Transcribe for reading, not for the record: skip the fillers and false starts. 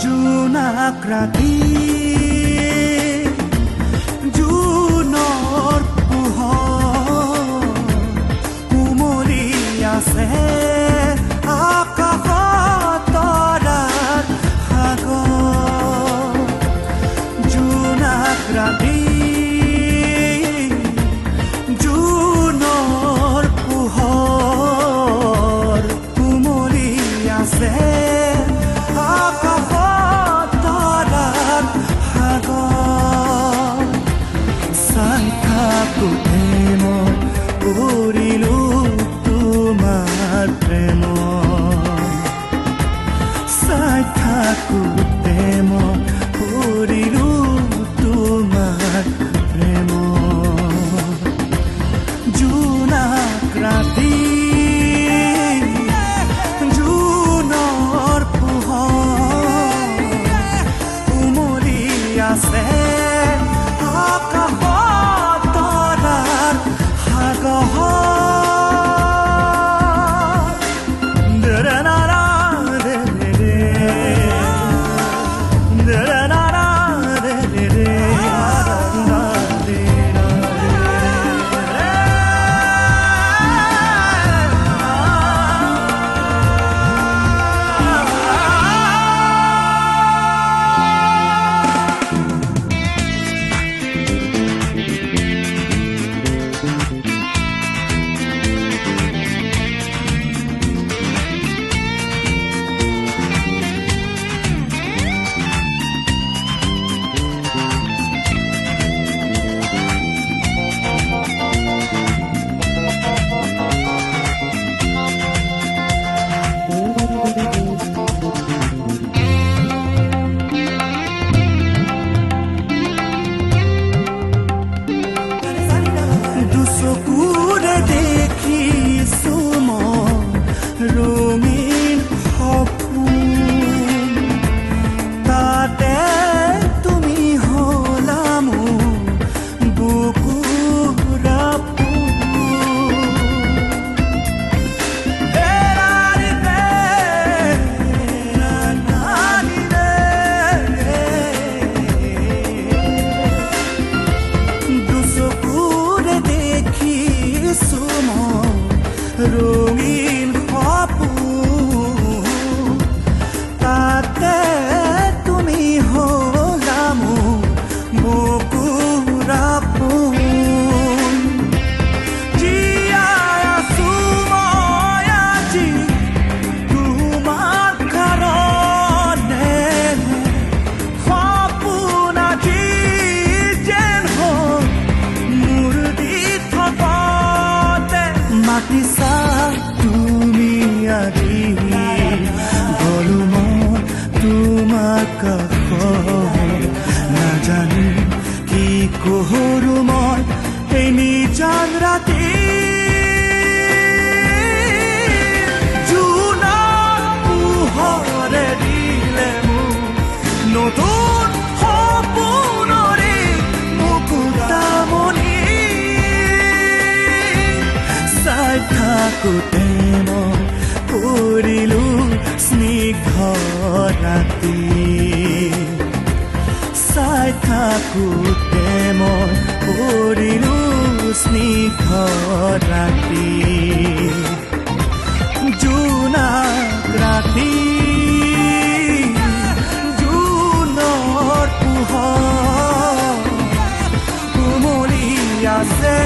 জোনাক ৰাতি জোনৰ পোহৰ কুমলি আছে আকাশত তৰাৰ সাগৰ জোনাক ৰাতি জোনৰ পোহৰ কুমলি আছে ৰঙিন সপোন তাতে তুমি হলা মোৰ আপোন জীয়াই আছো মই আজি তোমাৰ কাৰণে সপোন আজি যেন হ'ল মোৰ দি থকতে মাতিছা তুমি আদি গলো মই তোমাৰ কাষত নাজানো কি কৰো মই এই নিজান ৰাতি জোনাক পোহৰে দিলে মোক নতুন সপোনৰে মুকুতামণি চাই থাকোঁতে মই কৰিলো স্নিগ্ধ ৰাতি চাই থাকোঁতে মই কৰিলো স্নিগ্ধ ৰাতি জোনাক ৰাতি জোনৰ পোহৰ কুমলি আছে